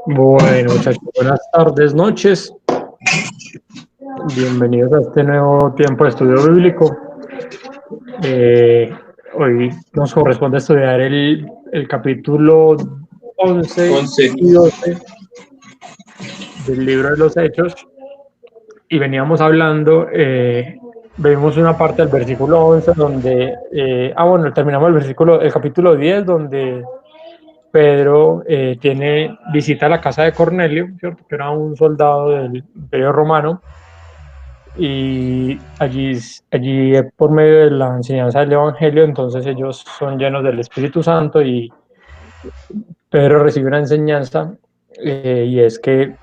Bueno, muchachos, buenas tardes, noches. Bienvenidos a este nuevo tiempo de estudio bíblico. Eh, Hoy nos corresponde estudiar el capítulo 11 11. y 12 del libro de los Hechos. Y veníamos hablando, vimos una parte del versículo 11 donde, terminamos el capítulo 10 donde Pedro visita la casa de Cornelio, ¿cierto? Que era un soldado del Imperio Romano, y allí por medio de la enseñanza del Evangelio, entonces ellos son llenos del Espíritu Santo y Pedro recibe una enseñanza, y es que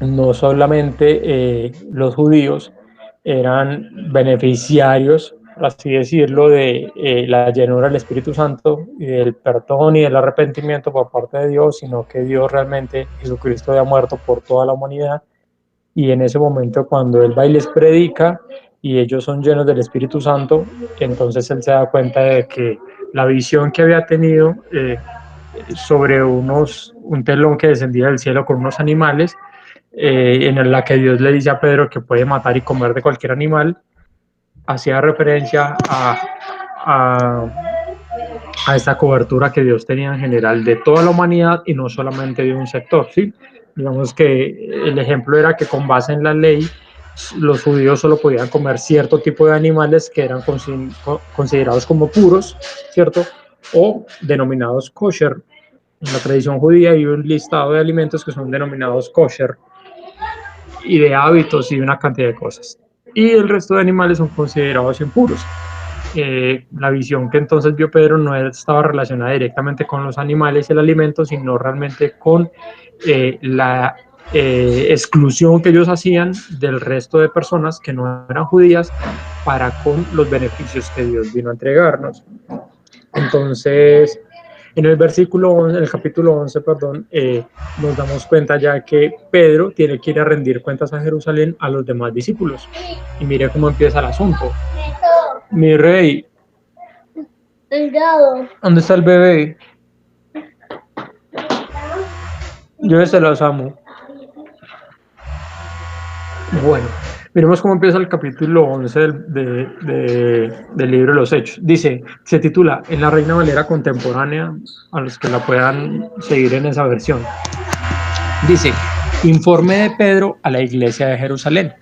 no solamente los judíos eran beneficiarios, por así decirlo, de la llenura del Espíritu Santo y del perdón y del arrepentimiento por parte de Dios, sino que Dios realmente, Jesucristo, había muerto por toda la humanidad. Y en ese momento, cuando él va y les predica y ellos son llenos del Espíritu Santo, entonces él se da cuenta de que la visión que había tenido sobre un telón que descendía del cielo con unos animales, en la que Dios le dice a Pedro que puede matar y comer de cualquier animal, hacía referencia a esta cobertura que Dios tenía en general de toda la humanidad y no solamente de un sector, ¿sí? Digamos que el ejemplo era que con base en la ley los judíos solo podían comer cierto tipo de animales que eran considerados como puros, ¿cierto? O denominados kosher. En la tradición judía hay un listado de alimentos que son denominados kosher, y de hábitos y una cantidad de cosas. Y el resto de animales son considerados impuros. La visión que entonces vio Pedro no estaba relacionada directamente con los animales y el alimento, sino realmente con la exclusión que ellos hacían del resto de personas que no eran judías para con los beneficios que Dios vino a entregarnos. Entonces, en el capítulo 11, nos damos cuenta ya que Pedro tiene que ir a rendir cuentas a Jerusalén a los demás discípulos. Y mire cómo empieza el asunto. Mi rey, ¿dónde está el bebé? Yo se los amo. Bueno, miremos cómo empieza el capítulo 11 del libro de los Hechos. Se titula en la Reina Valera contemporánea, a los que la puedan seguir en esa versión. Dice, informe de Pedro a la iglesia de Jerusalén.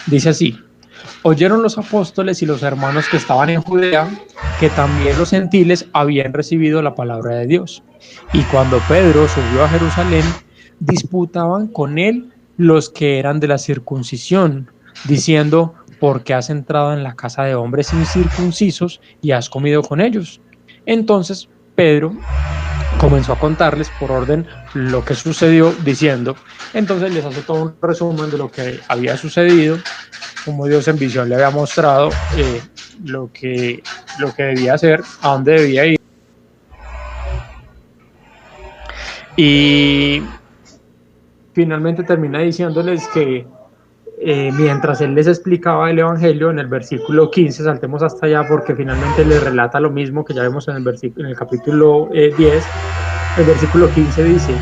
Dice así: oyeron los apóstoles y los hermanos que estaban en Judea que también los gentiles habían recibido la palabra de Dios. Y cuando Pedro subió a Jerusalén, disputaban con él los que eran de la circuncisión, diciendo, ¿por qué has entrado en la casa de hombres incircuncisos y has comido con ellos? Entonces Pedro comenzó a contarles por orden lo que sucedió, diciendo, entonces les hace todo un resumen de lo que había sucedido, como Dios en visión le había mostrado lo que debía hacer, a dónde debía ir. Y finalmente termina diciéndoles que mientras él les explicaba el Evangelio, en el versículo 15, saltemos hasta allá porque finalmente les relata lo mismo que ya vemos en el capítulo 10, el versículo 15 dice,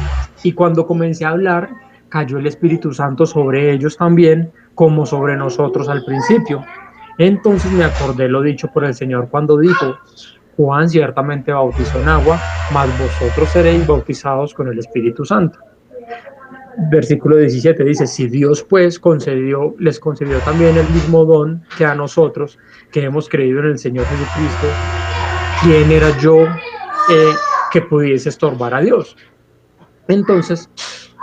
y cuando comencé a hablar, cayó el Espíritu Santo sobre ellos también, como sobre nosotros al principio. Entonces me acordé lo dicho por el Señor cuando dijo, Juan ciertamente bautizó en agua, mas vosotros seréis bautizados con el Espíritu Santo. Versículo 17 dice, si Dios pues les concedió también el mismo don que a nosotros, que hemos creído en el Señor Jesucristo, ¿quién era yo que pudiese estorbar a Dios? Entonces,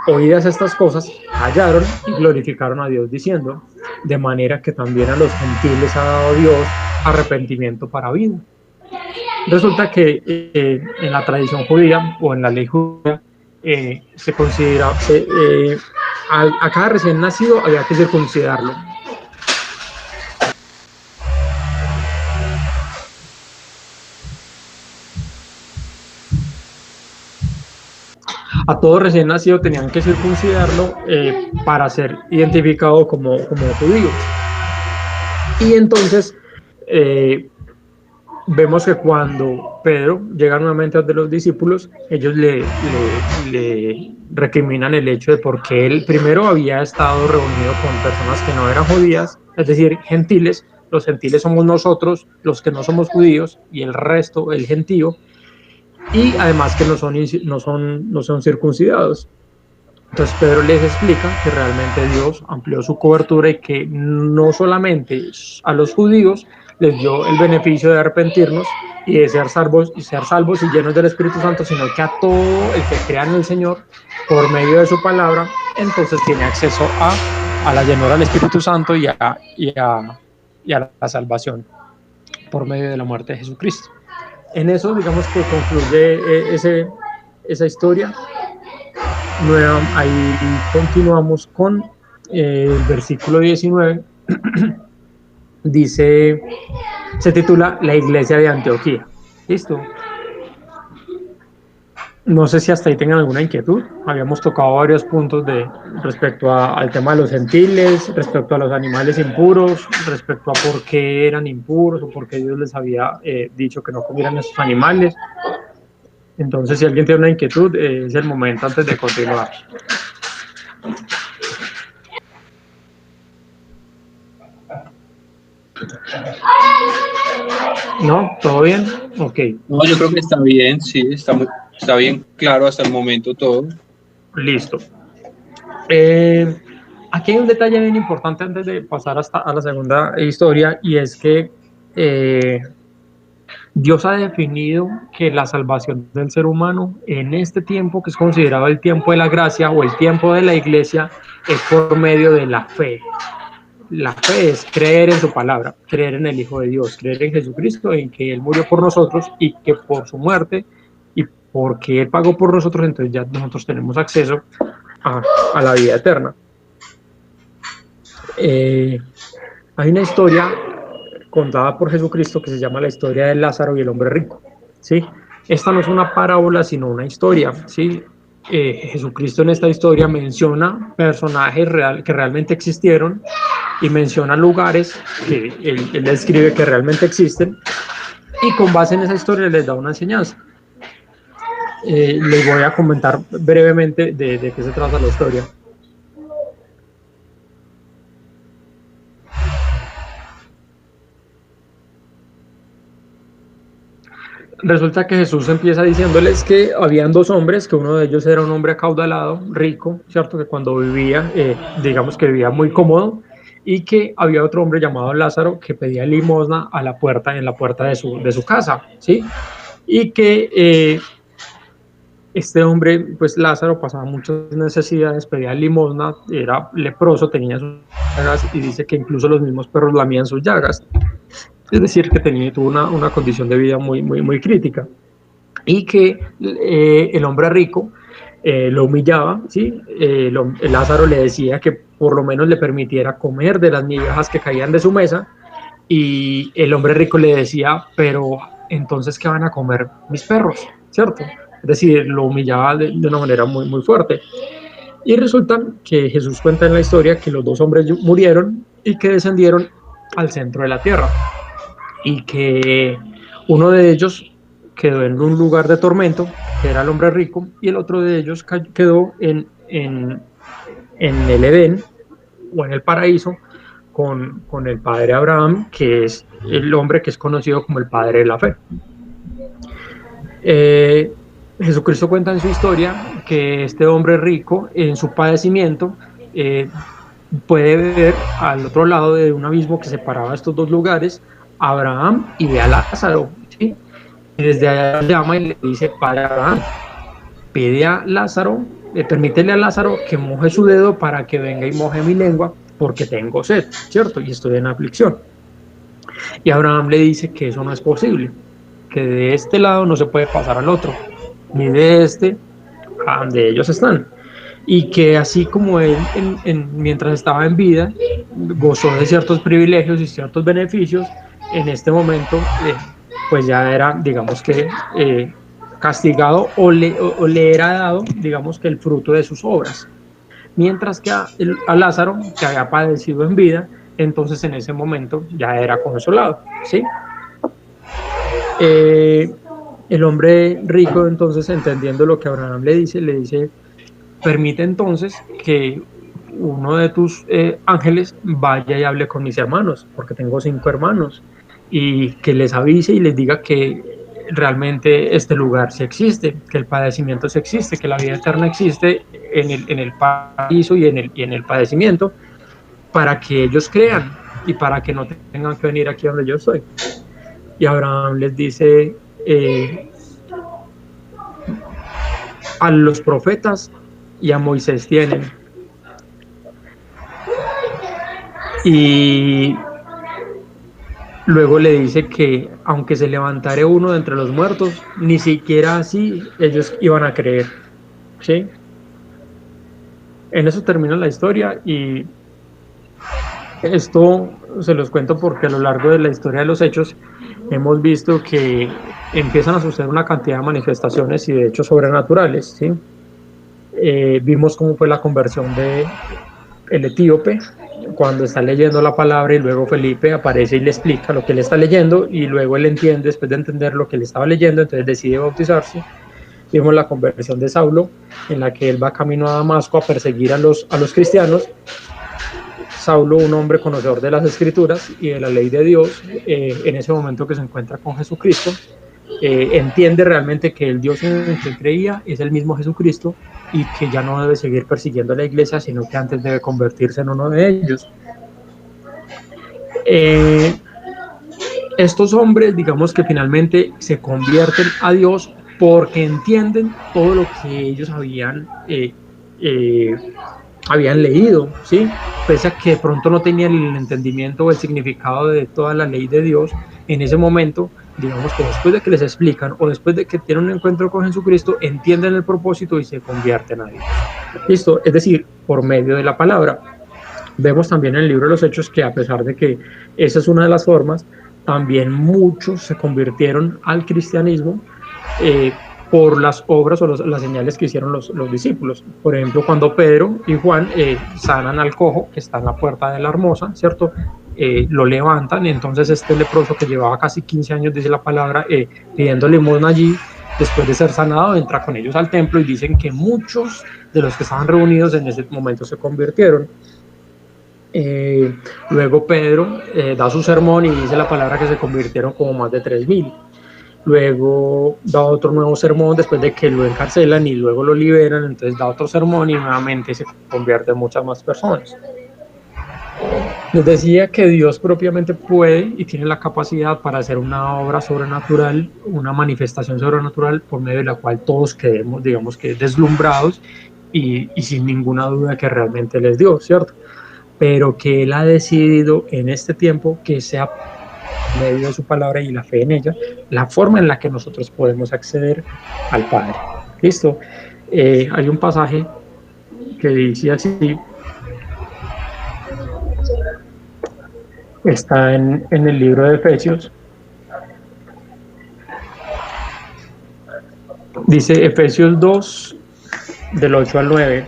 oídas estas cosas, callaron y glorificaron a Dios diciendo, de manera que también a los gentiles ha dado Dios arrepentimiento para vida. Resulta que en la tradición judía o en la ley judía se considera, a cada recién nacido había que circuncidarlo. A todo recién nacido tenían que circuncidarlo para ser identificado como judío. Y entonces vemos que cuando Pedro llega nuevamente a los discípulos, ellos le recriminan el hecho de por qué él primero había estado reunido con personas que no eran judías, es decir, gentiles. Los gentiles somos nosotros, los que no somos judíos, y el resto, el gentío, y además que no son circuncidados. Entonces Pedro les explica que realmente Dios amplió su cobertura y que no solamente a los judíos les dio el beneficio de arrepentirnos y de ser salvos y llenos del Espíritu Santo, sino que a todo el que crea en el Señor por medio de su palabra, entonces tiene acceso a la llenura del Espíritu Santo y a la salvación por medio de la muerte de Jesucristo. En eso, digamos que concluye esa historia. Ahí continuamos con el versículo 19. Dice, se titula La Iglesia de Antioquía. ¿Listo? No sé si hasta ahí tengan alguna inquietud. Habíamos tocado varios puntos respecto al tema de los gentiles, respecto a los animales impuros, respecto a por qué eran impuros o por qué Dios les había dicho que no comieran esos animales. Entonces, si alguien tiene una inquietud, es el momento antes de continuar. ¿No? ¿Todo bien? Ok. No, yo creo que está bien, sí, está bien claro hasta el momento todo. Listo. Aquí hay un detalle bien importante antes de pasar a la segunda historia, y es que Dios ha definido que la salvación del ser humano en este tiempo, que es considerado el tiempo de la gracia o el tiempo de la iglesia, es por medio de la fe. La fe es creer en su palabra, creer en el Hijo de Dios, creer en Jesucristo, en que Él murió por nosotros y que por su muerte y porque Él pagó por nosotros, entonces ya nosotros tenemos acceso a la vida eterna. Hay una historia contada por Jesucristo que se llama la historia de Lázaro y el hombre rico, ¿sí? Esta no es una parábola, sino una historia, ¿sí? Jesucristo en esta historia menciona personajes que realmente existieron y menciona lugares que él describe que realmente existen, y con base en esa historia les da una enseñanza. Les voy a comentar brevemente de qué se trata la historia. Resulta que Jesús empieza diciéndoles que habían dos hombres, que uno de ellos era un hombre acaudalado, rico, ¿cierto? Que cuando vivía, digamos que vivía muy cómodo, y que había otro hombre llamado Lázaro que pedía limosna en la puerta de su casa, ¿sí? Y que este hombre, pues Lázaro, pasaba muchas necesidades, pedía limosna, era leproso, tenía sus llagas, y dice que incluso los mismos perros lamían sus llagas. Es decir, que tuvo una condición de vida muy, muy, muy crítica. Y que el hombre rico lo humillaba, ¿sí? Lázaro le decía que por lo menos le permitiera comer de las migajas que caían de su mesa, y el hombre rico le decía, pero entonces, ¿qué van a comer mis perros? ¿Cierto? Es decir, lo humillaba de una manera muy, muy fuerte. Y resulta que Jesús cuenta en la historia que los dos hombres murieron y que descendieron al centro de la tierra, y que uno de ellos quedó en un lugar de tormento, que era el hombre rico, y el otro de ellos quedó en el Edén o en el paraíso con el padre Abraham, que es el hombre que es conocido como el padre de la fe. Jesucristo cuenta en su historia que este hombre rico, en su padecimiento, puede ver al otro lado de un abismo que separaba estos dos lugares a Abraham y ve a Lázaro, ¿sí? Y desde allá llama y le dice: Padre Abraham, pide a Lázaro, permítele a Lázaro que moje su dedo para que venga y moje mi lengua, porque tengo sed, ¿cierto? Y estoy en aflicción. Y Abraham le dice que eso no es posible, que de este lado no se puede pasar al otro, ni de este a donde ellos están. Y que así como él mientras estaba en vida gozó de ciertos privilegios y ciertos beneficios, en este momento pues ya era, digamos que castigado o le era dado, digamos que el fruto de sus obras. Mientras que a Lázaro, que había padecido en vida, entonces en ese momento ya era consolado, ¿sí? El hombre rico, entonces, entendiendo lo que Abraham le dice, permite entonces que uno de tus ángeles vaya y hable con mis hermanos, porque tengo 5 hermanos, y que les avise y les diga que realmente este lugar sí existe, que el padecimiento sí existe, que la vida eterna existe en el paraíso y en el padecimiento, para que ellos crean y para que no tengan que venir aquí donde yo estoy. Y Abraham les dice, a los profetas y a Moisés tienen. Y luego le dice que aunque se levantare uno de entre los muertos, ni siquiera así ellos iban a creer. ¿Sí? En eso termina la historia, y esto se los cuento porque a lo largo de la historia de los hechos hemos visto que empiezan a suceder una cantidad de manifestaciones y de hechos sobrenaturales. ¿Sí? Vimos cómo fue la conversión de el etíope cuando está leyendo la palabra, y luego Felipe aparece y le explica lo que él está leyendo, y luego él entiende, después de entender lo que él estaba leyendo, entonces decide bautizarse. Vimos la conversión de Saulo, en la que él va camino a Damasco a perseguir a los cristianos. Saulo, un hombre conocedor de las Escrituras y de la ley de Dios, en ese momento que se encuentra con Jesucristo, entiende realmente que el Dios en el que creía es el mismo Jesucristo, y que ya no debe seguir persiguiendo a la iglesia, sino que antes debe convertirse en uno de ellos. Estos hombres, digamos que finalmente se convierten a Dios porque entienden todo lo que ellos habían leído, ¿sí? Pese a que de pronto no tenían el entendimiento o el significado de toda la ley de Dios en ese momento. Digamos que después de que les explican o después de que tienen un encuentro con Jesucristo, entienden el propósito y se convierten a Dios. ¿Listo? Es decir, por medio de la palabra. Vemos también en el libro de los Hechos que, a pesar de que esa es una de las formas, también muchos se convirtieron al cristianismo por las obras o las señales que hicieron los discípulos. Por ejemplo, cuando Pedro y Juan sanan al cojo que está en la puerta de la Hermosa, ¿cierto? Lo levantan, y entonces este leproso que llevaba casi 15 años, dice la palabra, pidiendo limosna allí, después de ser sanado, entra con ellos al templo, y dicen que muchos de los que estaban reunidos en ese momento se convirtieron. Luego Pedro da su sermón y dice la palabra que se convirtieron como más de 3,000. Luego da otro nuevo sermón después de que lo encarcelan y luego lo liberan, entonces da otro sermón y nuevamente se convierten muchas más personas. Les decía que Dios propiamente puede y tiene la capacidad para hacer una obra sobrenatural, una manifestación sobrenatural por medio de la cual todos quedemos, digamos que deslumbrados y sin ninguna duda que realmente Él es Dios, ¿cierto? Pero que Él ha decidido en este tiempo que sea por medio de su palabra y la fe en ella, la forma en la que nosotros podemos acceder al Padre. ¿Listo? Hay un pasaje que dice así, está en el libro de Efesios. Dice Efesios 2, del 8 al 9.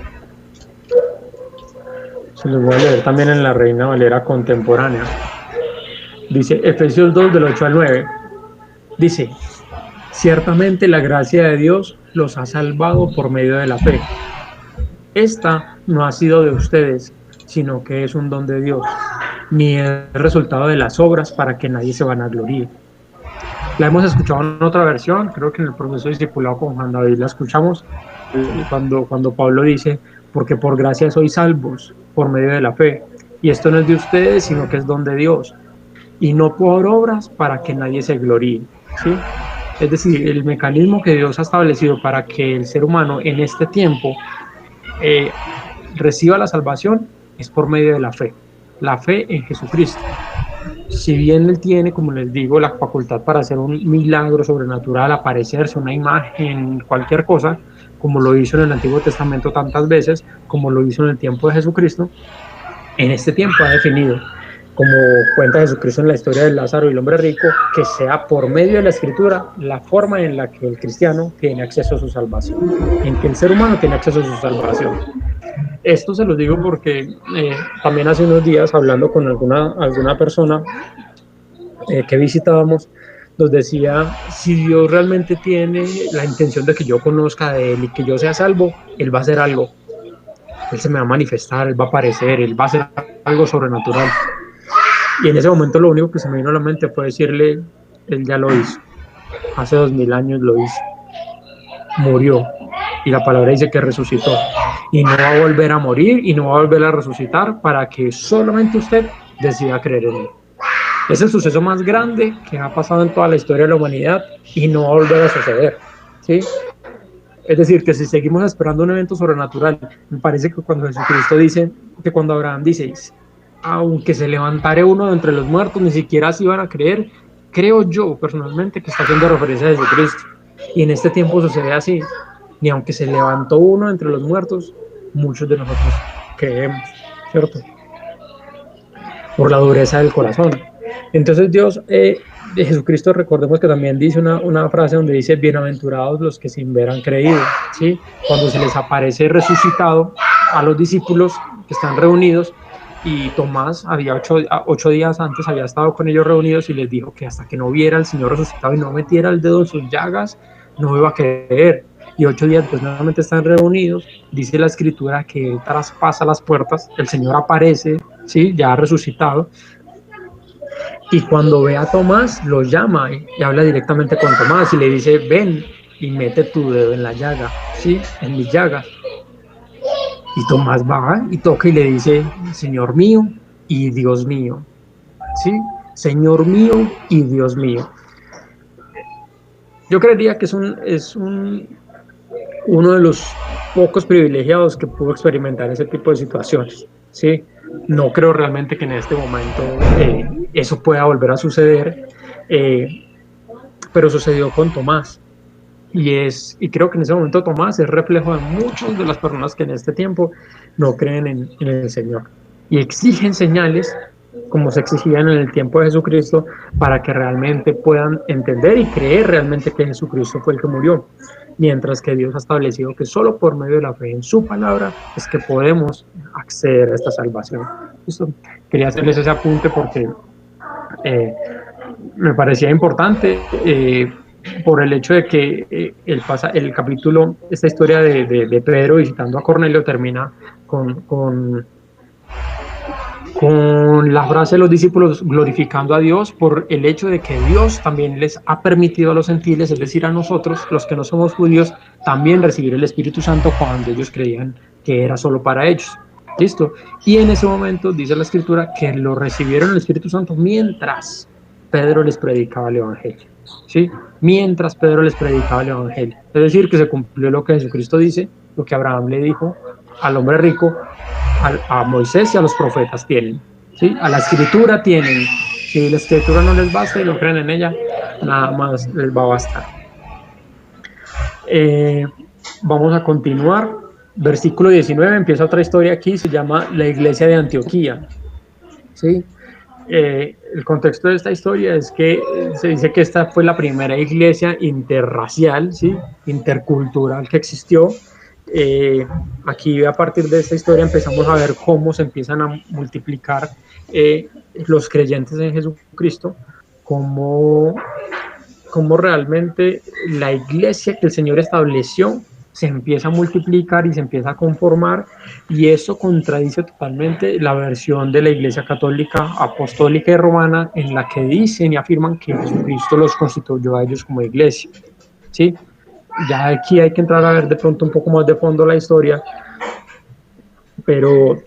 Se los voy a leer también en la Reina Valera contemporánea. Dice Efesios 2, del 8 al 9. Dice: ciertamente la gracia de Dios los ha salvado por medio de la fe. Esta no ha sido de ustedes, sino que es un don de Dios, ni es resultado de las obras para que nadie se vanagloríe. La hemos escuchado en otra versión, creo que en el proceso discipulado con Juan David la escuchamos, cuando Pablo dice: porque por gracia sois salvos por medio de la fe, y esto no es de ustedes, sino que es don de Dios, y no por obras para que nadie se gloríe, ¿sí? Es decir, el mecanismo que Dios ha establecido para que el ser humano en este tiempo reciba la salvación es por medio de la fe en Jesucristo. Si bien Él tiene, como les digo, la facultad para hacer un milagro sobrenatural, aparecerse, una imagen, cualquier cosa, como lo hizo en el Antiguo Testamento tantas veces, como lo hizo en el tiempo de Jesucristo, en este tiempo ha definido, como cuenta Jesucristo en la historia de Lázaro y el hombre rico, que sea por medio de la Escritura la forma en la que el cristiano tiene acceso a su salvación, en que el ser humano tiene acceso a su salvación. Esto se los digo porque también hace unos días, hablando con alguna persona que visitábamos, nos decía, si Dios realmente tiene la intención de que yo conozca de Él y que yo sea salvo, Él va a hacer algo. Él se me va a manifestar, Él va a aparecer, Él va a hacer algo sobrenatural. Y en ese momento lo único que se me vino a la mente fue decirle, Él ya lo hizo. Hace 2000 años lo hizo. Murió. Y la palabra dice que resucitó. Y no va a volver a morir y no va a volver a resucitar para que solamente usted decida creer en Él. Es el suceso más grande que ha pasado en toda la historia de la humanidad y no va a volver a suceder, ¿sí? Es decir, que si seguimos esperando un evento sobrenatural, me parece que cuando Jesucristo dice, que cuando Abraham dice, aunque se levantare uno de entre los muertos, ni siquiera se iban a creer, creo yo personalmente que está haciendo referencia a Jesucristo. Y en este tiempo sucede así, ni aunque se levantó uno entre los muertos, muchos de nosotros creemos, ¿cierto? Por la dureza del corazón. Entonces Dios, de Jesucristo, recordemos que también dice una frase donde dice, bienaventurados los que sin ver han creído, ¿sí? Cuando se les aparece resucitado a los discípulos que están reunidos, y Tomás había 8 días antes había estado con ellos reunidos y les dijo que hasta que no viera al Señor resucitado y no metiera el dedo en sus llagas, no iba a creer. Y 8 días después nuevamente están reunidos, dice la Escritura que Él traspasa las puertas, el Señor aparece, ¿sí? Ya resucitado, y cuando ve a Tomás, lo llama y habla directamente con Tomás y le dice, ven y mete tu dedo en la llaga, ¿sí? En mis llagas. Y Tomás va y toca y le dice, Señor mío y Dios mío, ¿sí? Señor mío y Dios mío. Yo creería que es uno de los pocos privilegiados que pudo experimentar ese tipo de situaciones, ¿sí? No creo realmente que en este momento eso pueda volver a suceder, pero sucedió con Tomás. Y creo que en ese momento Tomás es reflejo de muchas de las personas que en este tiempo no creen en el Señor y exigen señales como se exigían en el tiempo de Jesucristo para que realmente puedan entender y creer realmente que Jesucristo fue el que murió, mientras que Dios ha establecido que solo por medio de la fe en su palabra es que podemos acceder a esta salvación. Esto, quería hacerles ese apunte porque me parecía importante por el hecho de que el capítulo, esta historia de Pedro visitando a Cornelio termina con la frase de los discípulos glorificando a Dios por el hecho de que Dios también les ha permitido a los gentiles, es decir, a nosotros, los que no somos judíos, también recibir el Espíritu Santo cuando ellos creían que era solo para ellos. ¿Listo? Y en ese momento dice la Escritura que lo recibieron el Espíritu Santo mientras Pedro les predicaba el Evangelio, ¿sí? Mientras Pedro les predicaba el Evangelio. Es decir, que se cumplió lo que Jesucristo dice, lo que Abraham le dijo al hombre rico, a Moisés y a los profetas tienen, ¿sí? A la Escritura tienen. Si la Escritura no les basta y no creen en ella, nada más les va a bastar. Vamos a continuar. Versículo 19, empieza otra historia aquí, se llama la iglesia de Antioquía, ¿sí? El contexto de esta historia es que se dice que esta fue la primera iglesia interracial, ¿sí? Intercultural que existió. Aquí a partir de esta historia empezamos a ver cómo se empiezan a multiplicar los creyentes en Jesucristo, cómo realmente la iglesia que el Señor estableció se empieza a multiplicar y se empieza a conformar, y eso contradice totalmente la versión de la Iglesia Católica, Apostólica y Romana, en la que dicen y afirman que Jesucristo los constituyó a ellos como iglesia, ¿sí? Ya aquí hay que entrar a ver de pronto un poco más de fondo la historia, pero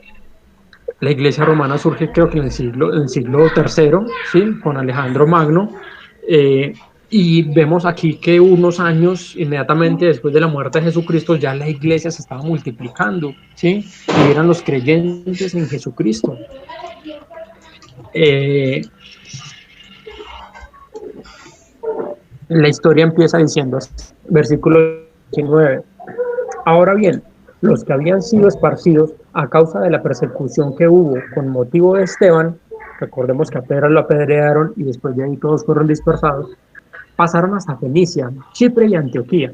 la Iglesia Romana surge creo que en el siglo III, ¿sí? Con Alejandro Magno, y vemos aquí que unos años inmediatamente después de la muerte de Jesucristo ya la iglesia se estaba multiplicando, ¿sí? Y eran los creyentes en Jesucristo. La historia empieza diciendo, versículo 19, ahora bien, los que habían sido esparcidos a causa de la persecución que hubo con motivo de Esteban, recordemos que a Pedro lo apedrearon y después de ahí todos fueron dispersados, pasaron hasta Fenicia, Chipre y Antioquía,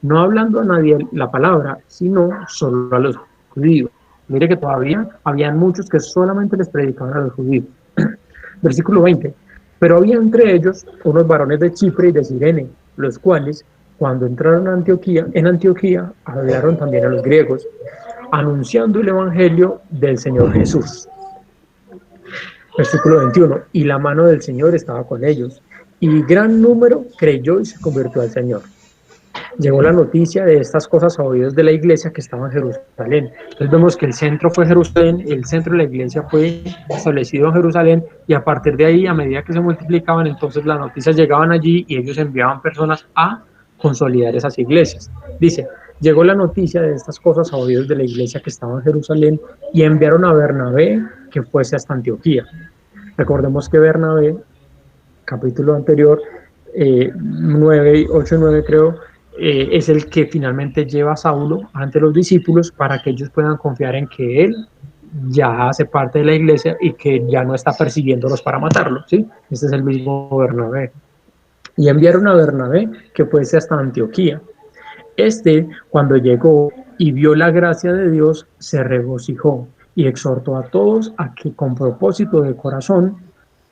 no hablando a nadie la palabra, sino solo a los judíos. Mire que todavía habían muchos que solamente les predicaban a los judíos. Versículo 20. Pero había entre ellos unos varones de Chipre y de Cirene, los cuales, cuando entraron a Antioquía, hablaron también a los griegos, anunciando el evangelio del Señor Jesús. Versículo 21, y la mano del Señor estaba con ellos, y gran número creyó y se convirtió al Señor. Llegó la noticia de estas cosas a oídos de la iglesia que estaba en Jerusalén. Entonces vemos que el centro fue Jerusalén, el centro de la iglesia fue establecido en Jerusalén, y a partir de ahí, a medida que se multiplicaban, entonces las noticias llegaban allí y ellos enviaban personas a consolidar esas iglesias. Dice, llegó la noticia de estas cosas a oídos de la iglesia que estaba en Jerusalén y enviaron a Bernabé que fuese hasta Antioquía. Recordemos que Bernabé, capítulo anterior, 9, 8 y 9 creo, es el que finalmente lleva a Saulo ante los discípulos para que ellos puedan confiar en que él ya hace parte de la iglesia y que ya no está persiguiéndolos para matarlos, ¿sí? Este es el mismo Bernabé. Y enviaron a Bernabé que fuese hasta Antioquía. Cuando llegó y vio la gracia de Dios, se regocijó y exhortó a todos a que con propósito de corazón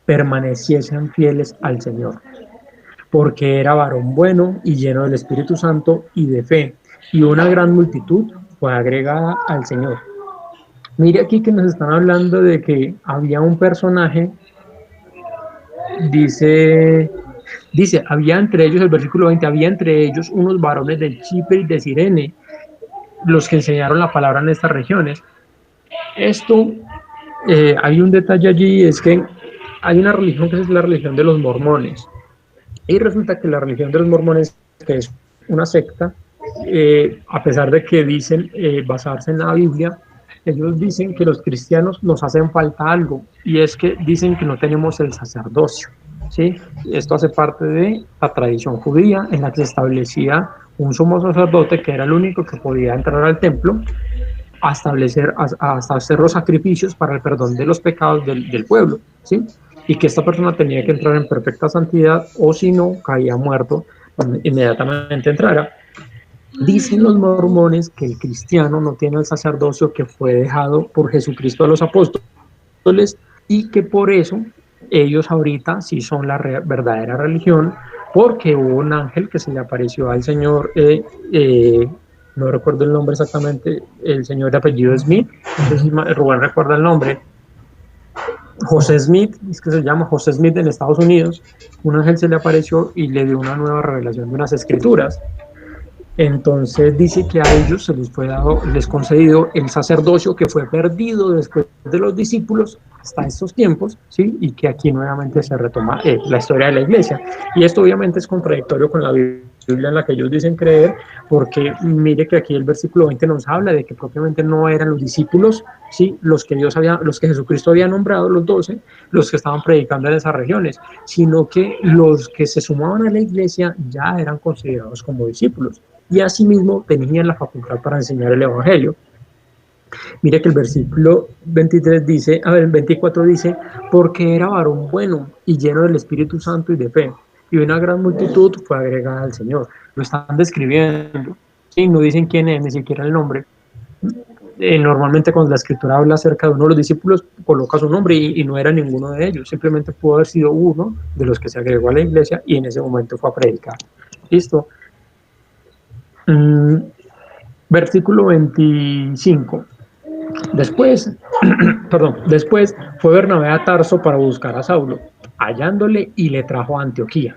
permaneciesen fieles al Señor, porque era varón bueno y lleno del Espíritu Santo y de fe, y una gran multitud fue agregada al Señor. Mire aquí que nos están hablando de que había un personaje, dice, había entre ellos, el versículo 20, había entre ellos unos varones de Chipre y de Cirene, los que enseñaron la palabra en estas regiones. Hay un detalle allí, es que hay una religión que es la religión de los mormones, y resulta que la religión de los mormones, que es una secta, a pesar de que dicen basarse en la Biblia, ellos dicen que los cristianos nos hacen falta algo, y es que dicen que no tenemos el sacerdocio, ¿sí? Esto hace parte de la tradición judía, en la que se establecía un sumo sacerdote que era el único que podía entrar al templo a hacer los sacrificios para el perdón de los pecados del pueblo, ¿sí? Y que esta persona tenía que entrar en perfecta santidad, o si no, caía muerto, inmediatamente entrara. Dicen los mormones que el cristiano no tiene el sacerdocio que fue dejado por Jesucristo a los apóstoles, y que por eso ellos ahorita sí son la verdadera religión, porque hubo un ángel que se le apareció al Señor, no recuerdo el nombre exactamente, el señor de apellido Smith, no sé si Rubén recuerda el nombre, José Smith, es que se llama José Smith en Estados Unidos. Un ángel se le apareció y le dio una nueva revelación de unas escrituras. Entonces dice que a ellos se les fue dado, les concedido el sacerdocio que fue perdido después de los discípulos hasta estos tiempos, ¿sí? Y que aquí nuevamente se retoma la historia de la iglesia. Y esto obviamente es contradictorio con la Biblia en la que ellos dicen creer, porque mire que aquí el versículo 20 nos habla de que propiamente no eran los discípulos, ¿sí? los que Jesucristo había nombrado, los 12, los que estaban predicando en esas regiones, sino que los que se sumaban a la iglesia ya eran considerados como discípulos, y asimismo tenían la facultad para enseñar el evangelio. Mire que el versículo 24 dice, porque era varón bueno y lleno del Espíritu Santo y de fe, y una gran multitud fue agregada al Señor. Lo están describiendo, ¿sí? No dicen quién es, ni siquiera el nombre. Normalmente cuando la escritura habla acerca de uno de los discípulos, coloca su nombre, y no era ninguno de ellos, simplemente pudo haber sido uno de los que se agregó a la iglesia y en ese momento fue a predicar. ¿Listo? Versículo 25. Después fue Bernabé a Tarso para buscar a Saulo, hallándole y le trajo a Antioquía.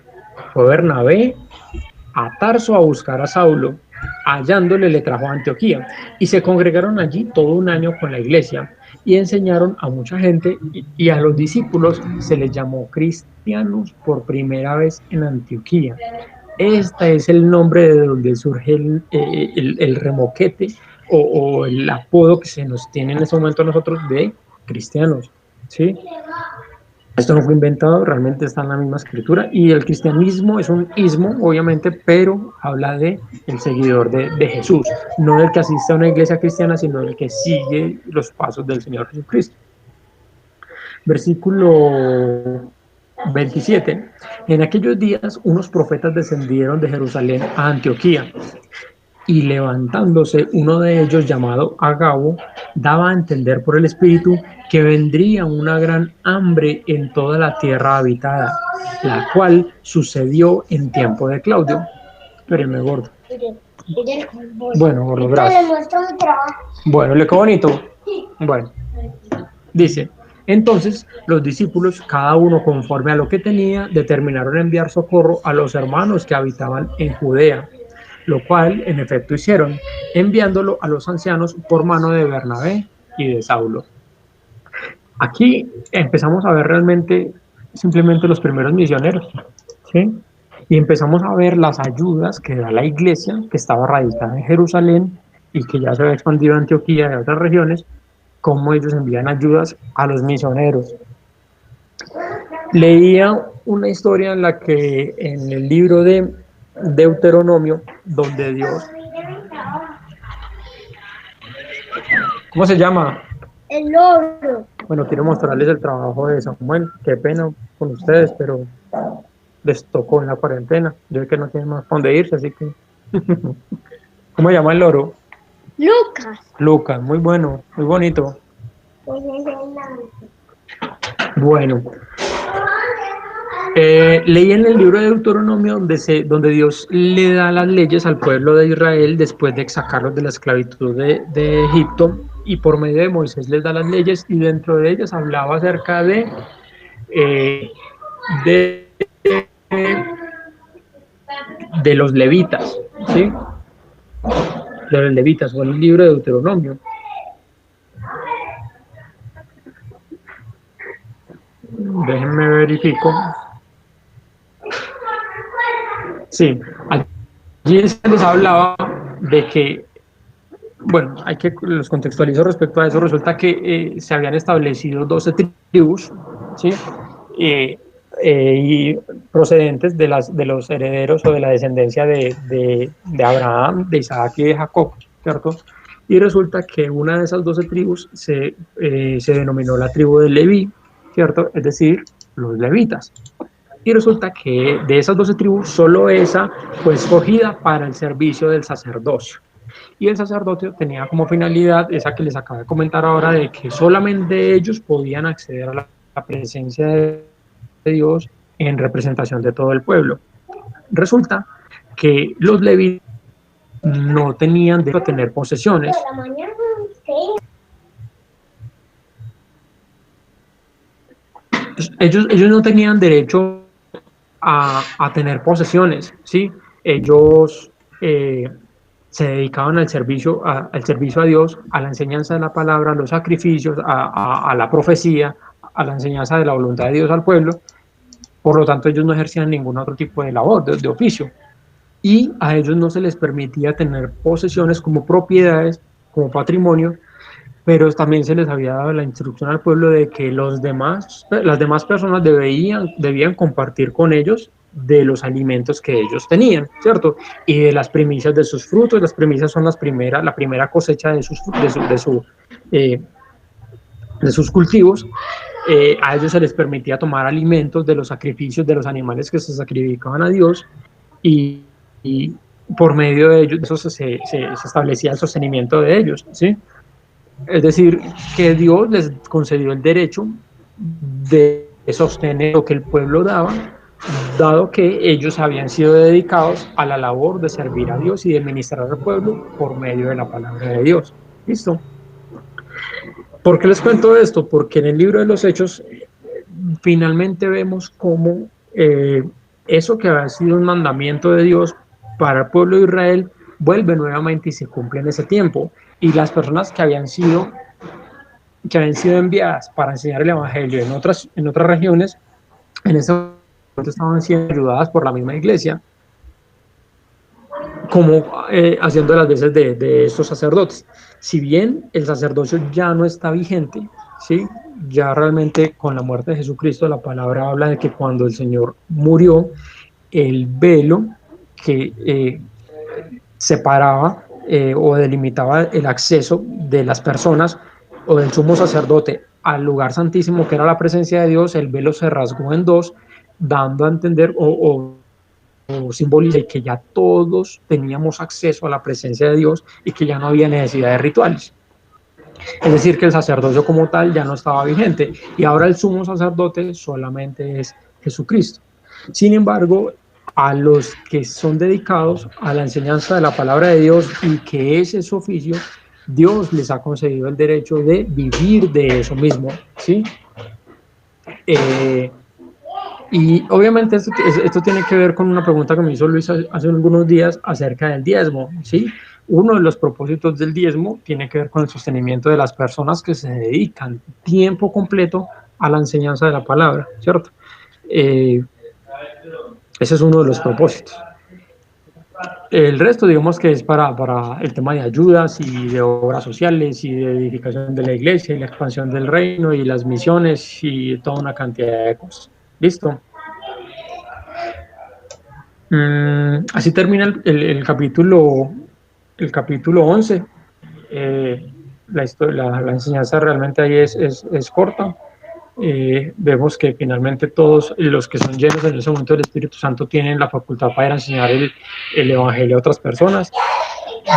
Fue Bernabé a Tarso a buscar a Saulo, hallándole le trajo a Antioquía. Y se congregaron allí todo un año con la iglesia y enseñaron a mucha gente, y a los discípulos se les llamó cristianos por primera vez en Antioquía. Este es el nombre de donde surge el remoquete o el apodo que se nos tiene en este momento a nosotros de cristianos, ¿sí? Esto no fue inventado, realmente está en la misma escritura, y el cristianismo es un ismo, obviamente, pero habla de el seguidor de Jesús, no del que asiste a una iglesia cristiana, sino del que sigue los pasos del Señor Jesucristo. Versículo 27. En aquellos días unos profetas descendieron de Jerusalén a Antioquía, y levantándose uno de ellos llamado Agabo, daba a entender por el Espíritu que vendría una gran hambre en toda la tierra habitada, la cual sucedió en tiempo de Claudio. Espérenme, gordo. Bueno, gordo, gracias. Bueno, ¿le quedó bonito? Bueno, dice, entonces los discípulos, cada uno conforme a lo que tenía, determinaron enviar socorro a los hermanos que habitaban en Judea, lo cual en efecto hicieron, enviándolo a los ancianos por mano de Bernabé y de Saulo. Aquí empezamos a ver realmente simplemente los primeros misioneros, ¿sí? Y empezamos a ver las ayudas que da la iglesia, que estaba radicada en Jerusalén y que ya se había expandido a Antioquía y a otras regiones, cómo ellos envían ayudas a los misioneros. Leía una historia en la que en el libro de Deuteronomio, donde Dios... ¿Cómo se llama? El loro. Bueno, quiero mostrarles el trabajo de Samuel. Qué pena con ustedes, pero les tocó en la cuarentena. Yo sé que no tienen más para dónde irse, así que... ¿Cómo se llama el loro? Lucas. Lucas, muy bueno, muy bonito. Bueno, leí en el libro de Deuteronomio donde Dios le da las leyes al pueblo de Israel después de sacarlos de la esclavitud de Egipto, y por medio de Moisés les da las leyes, y dentro de ellas hablaba acerca de los levitas, ¿sí? De los levitas, o el libro de Deuteronomio. Déjenme verifico. Sí, allí se les hablaba de que, bueno, hay que los contextualizo respecto a eso. Resulta que se habían establecido 12 tribus, ¿sí? Y procedentes de los herederos o de la descendencia de Abraham, de Isaac y de Jacob, ¿cierto? Y resulta que una de esas 12 tribus se denominó la tribu de Leví, ¿cierto? Es decir, los levitas. Y resulta que de esas 12 tribus, solo esa fue escogida para el servicio del sacerdocio. Y el sacerdocio tenía como finalidad esa que les acabo de comentar ahora, de que solamente ellos podían acceder a la presencia de Dios en representación de todo el pueblo. Resulta que los levitas no tenían derecho a tener posesiones. Ellos no tenían derecho a tener posesiones, ¿sí? Ellos se dedicaban al servicio a Dios, a la enseñanza de la palabra, a los sacrificios, a la profecía, a la enseñanza de la voluntad de Dios al pueblo. Por lo tanto, ellos no ejercían ningún otro tipo de labor, de oficio. Y a ellos no se les permitía tener posesiones como propiedades, como patrimonio, pero también se les había dado la instrucción al pueblo de que las demás personas debían compartir con ellos de los alimentos que ellos tenían, ¿cierto? Y de las primicias de sus frutos. Las primicias son la primera cosecha de sus cultivos. A ellos se les permitía tomar alimentos de los sacrificios de los animales que se sacrificaban a Dios, y por medio de ellos, eso se establecía el sostenimiento de ellos, ¿sí? Es decir, que Dios les concedió el derecho de sostener lo que el pueblo daba, dado que ellos habían sido dedicados a la labor de servir a Dios y de ministrar al pueblo por medio de la palabra de Dios. ¿Listo? ¿Por qué les cuento esto? Porque en el libro de los Hechos finalmente vemos cómo eso que había sido un mandamiento de Dios para el pueblo de Israel vuelve nuevamente y se cumple en ese tiempo. Y las personas que habían sido enviadas para enseñar el evangelio en otras regiones, en ese momento estaban siendo ayudadas por la misma iglesia, como haciendo las veces de estos sacerdotes. Si bien el sacerdocio ya no está vigente, ¿sí? Ya realmente con la muerte de Jesucristo, la palabra habla de que cuando el Señor murió, el velo que separaba o delimitaba el acceso de las personas o del sumo sacerdote al lugar santísimo, que era la presencia de Dios, el velo se rasgó en dos, dando a entender o simboliza que ya todos teníamos acceso a la presencia de Dios y que ya no había necesidad de rituales. Es decir, que el sacerdocio como tal ya no estaba vigente y ahora el sumo sacerdote solamente es Jesucristo. Sin embargo, a los que son dedicados a la enseñanza de la palabra de Dios y que ese es su oficio, Dios les ha concedido el derecho de vivir de eso mismo, ¿sí? Y obviamente esto tiene que ver con una pregunta que me hizo Luis hace algunos días acerca del diezmo, ¿sí? Uno de los propósitos del diezmo tiene que ver con el sostenimiento de las personas que se dedican tiempo completo a la enseñanza de la palabra, ¿cierto? Ese es uno de los propósitos. El resto, digamos que es para el tema de ayudas y de obras sociales y de edificación de la iglesia y la expansión del reino y las misiones y toda una cantidad de cosas. ¿Listo? Así termina el capítulo 11. La enseñanza realmente ahí es corta. Vemos que finalmente todos los que son llenos en ese momento del Espíritu Santo tienen la facultad para enseñar el Evangelio a otras personas,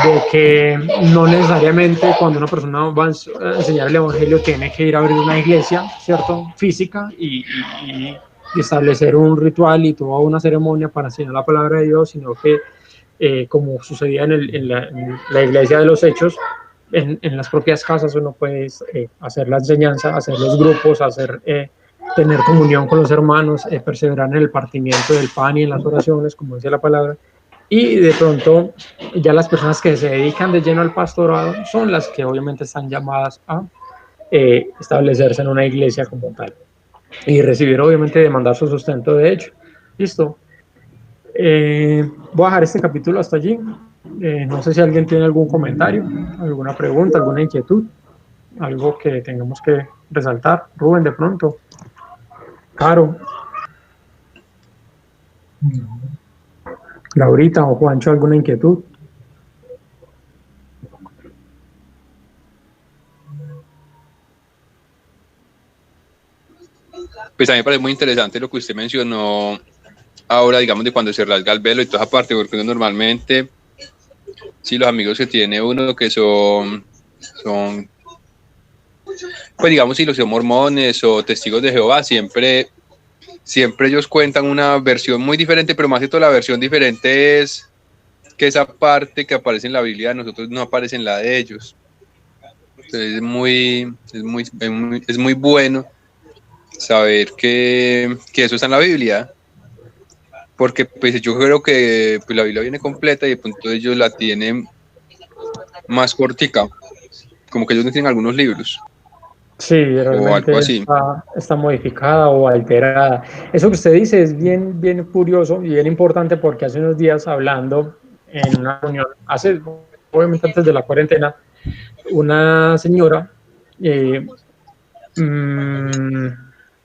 de que no necesariamente cuando una persona va a enseñar el Evangelio tiene que ir a abrir una iglesia, ¿cierto? Física y establecer un ritual y toda una ceremonia para enseñar la palabra de Dios, sino que como sucedía en la iglesia de los Hechos, en las propias casas uno puede hacer la enseñanza, hacer los grupos, tener comunión con los hermanos, perseverar en el partimiento del pan y en las oraciones, como dice la palabra. Y de pronto ya las personas que se dedican de lleno al pastorado son las que obviamente están llamadas a establecerse en una iglesia como tal y recibir obviamente demandar su sustento de hecho. Listo. Voy a dejar este capítulo hasta allí. No sé si alguien tiene algún comentario, alguna pregunta, alguna inquietud, algo que tengamos que resaltar. Rubén, de pronto. Caro. Laurita o Juancho, ¿alguna inquietud? Pues a mí me parece muy interesante lo que usted mencionó ahora, digamos, de cuando se rasga el velo y toda esa parte, porque uno normalmente, sí, los amigos que tiene uno que son pues digamos, si los son mormones o testigos de Jehová, siempre ellos cuentan una versión muy diferente, pero más que todo la versión diferente es que esa parte que aparece en la Biblia de nosotros no aparece en la de ellos. Entonces es muy bueno saber que eso está en la Biblia, porque pues yo creo que pues, la Biblia viene completa y de pronto ellos la tienen más cortica, como que ellos no tienen algunos libros. Sí, realmente o algo así. está modificada o alterada. Eso que usted dice es bien curioso y bien importante porque hace unos días hablando en una reunión, obviamente antes de la cuarentena, una señora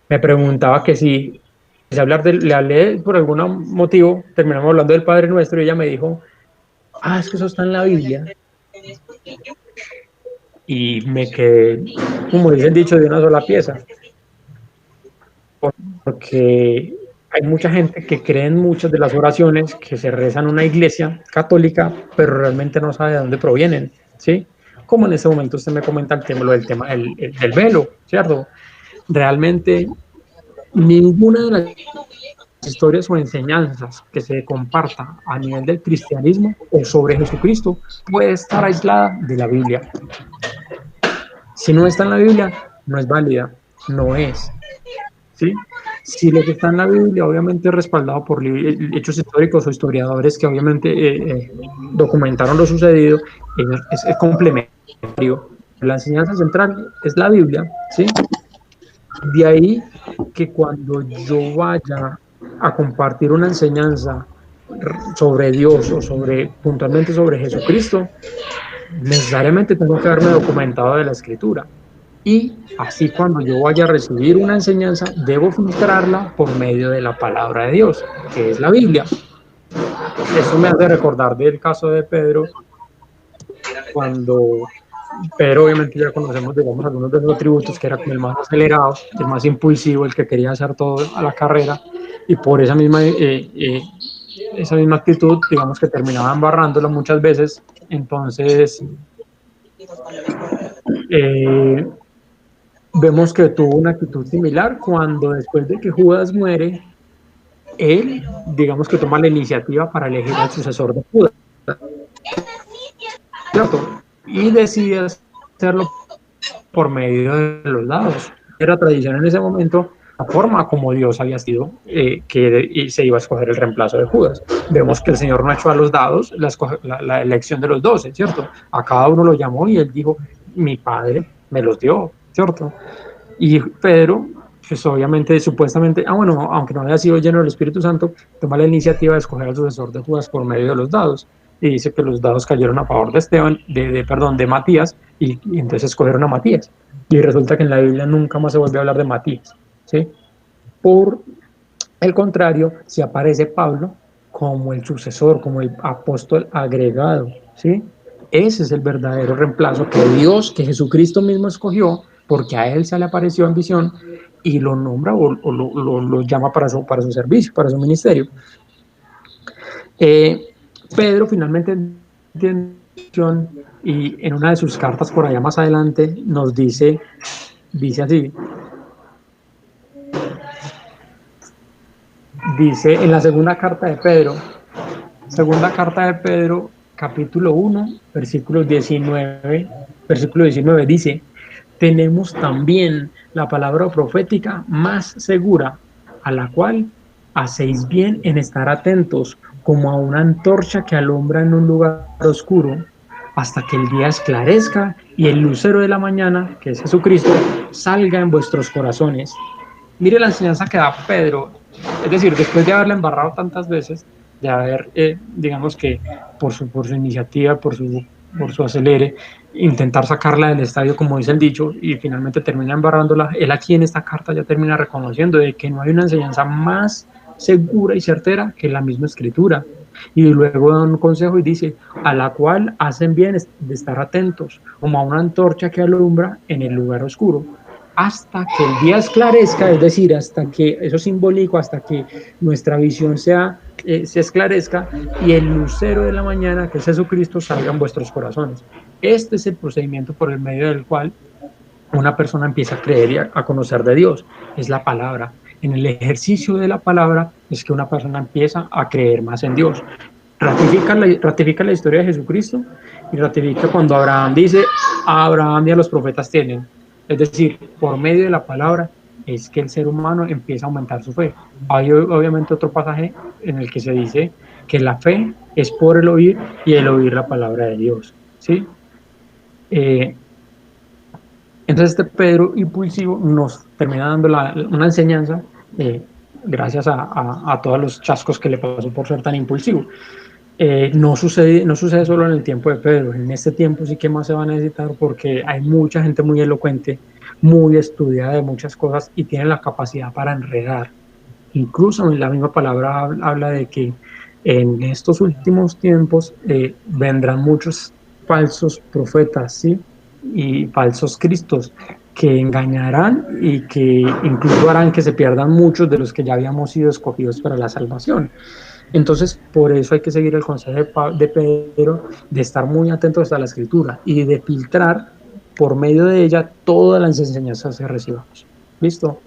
me preguntaba que si le hablé por algún motivo, terminamos hablando del Padre Nuestro y ella me dijo, es que eso está en la Biblia. Y me quedé, como dicen dicho, de una sola pieza. Porque hay mucha gente que cree en muchas de las oraciones que se rezan en una iglesia católica, pero realmente no sabe de dónde provienen, ¿sí? Como en ese momento usted me comenta el tema del velo, ¿cierto? Realmente ninguna de las historias o enseñanzas que se comparta a nivel del cristianismo o sobre Jesucristo puede estar aislada de la Biblia. Si no está en la Biblia, no es válida, no es. ¿Sí? Si lo que está en la Biblia obviamente es respaldado por hechos históricos o historiadores que obviamente documentaron lo sucedido, es complementario. La enseñanza central es la Biblia, ¿sí? De ahí que cuando yo vaya a compartir una enseñanza sobre Dios o puntualmente sobre Jesucristo, necesariamente tengo que haberme documentado de la Escritura. Y así cuando yo vaya a recibir una enseñanza, debo filtrarla por medio de la palabra de Dios, que es la Biblia. Eso me hace recordar del caso de Pedro, cuando Pedro, obviamente ya conocemos, digamos, algunos de los atributos, que era como el más acelerado, el más impulsivo, el que quería hacer todo a la carrera, y por esa misma actitud, digamos que terminaba embarrándolo muchas veces. Entonces, Vemos que tuvo una actitud similar cuando después de que Judas muere, él, digamos que toma la iniciativa para elegir al sucesor de Judas, ¿cierto? Y decide hacerlo por medio de los dados. Era tradición en ese momento la forma como Dios había sido que se iba a escoger el reemplazo de Judas. Vemos que el Señor no echó a los dados la elección de los 12, ¿cierto? A cada uno lo llamó y él dijo, mi Padre me los dio, ¿cierto? Y Pedro, pues obviamente, supuestamente, bueno, aunque no había sido lleno del Espíritu Santo, toma la iniciativa de escoger al sucesor de Judas por medio de los dados. Y dice que los dados cayeron a favor de Esteban, de Matías, y entonces escogieron a Matías. Y resulta que en la Biblia nunca más se volvió a hablar de Matías, ¿sí? Por el contrario, se aparece Pablo como el sucesor, como el apóstol agregado, ¿sí? Ese es el verdadero reemplazo que Dios, que Jesucristo mismo escogió, porque a él se le apareció en visión y lo nombra o lo llama para su servicio, para su ministerio. Pedro finalmente entiende y en una de sus cartas por allá más adelante nos dice así, dice en la segunda carta de Pedro, capítulo 1, versículo 19, dice, tenemos también la palabra profética más segura, a la cual hacéis bien en estar atentos, como a una antorcha que alumbra en un lugar oscuro, hasta que el día esclarezca y el lucero de la mañana, que es Jesucristo, salga en vuestros corazones. Mire la enseñanza que da Pedro, es decir, después de haberla embarrado tantas veces, de haber, digamos que por su iniciativa, por su acelere, intentar sacarla del estadio, como dice el dicho, y finalmente termina embarrándola, él aquí en esta carta ya termina reconociendo de que no hay una enseñanza más segura y certera que la misma escritura. Y luego da un consejo y dice, a la cual hacen bien de estar atentos, como a una antorcha que alumbra en el lugar oscuro, hasta que el día esclarezca, es decir, hasta que, eso es simbólico, hasta que nuestra visión se esclarezca y el lucero de la mañana, que es Jesucristo, salga en vuestros corazones. Este es el procedimiento por el medio del cual una persona empieza a creer y a conocer de Dios, es la palabra. En el ejercicio de la palabra es que una persona empieza a creer más en Dios. Ratifica la historia de Jesucristo y ratifica cuando Abraham dice, a Abraham y a los profetas tienen. Es decir, por medio de la palabra es que el ser humano empieza a aumentar su fe. Hay obviamente otro pasaje en el que se dice que la fe es por el oír y el oír la palabra de Dios, ¿sí? Entonces este Pedro impulsivo nos termina dando una enseñanza gracias a todos los chascos que le pasó por ser tan impulsivo. No sucede solo en el tiempo de Pedro, en este tiempo sí que más se va a necesitar porque hay mucha gente muy elocuente, muy estudiada de muchas cosas y tiene la capacidad para enredar. Incluso en la misma palabra habla de que en estos últimos tiempos vendrán muchos falsos profetas, ¿sí? Y falsos cristos que engañarán y que incluso harán que se pierdan muchos de los que ya habíamos sido escogidos para la salvación. Entonces, por eso hay que seguir el consejo de Pedro de estar muy atentos a la escritura y de filtrar por medio de ella todas las enseñanzas que recibamos. ¿Listo?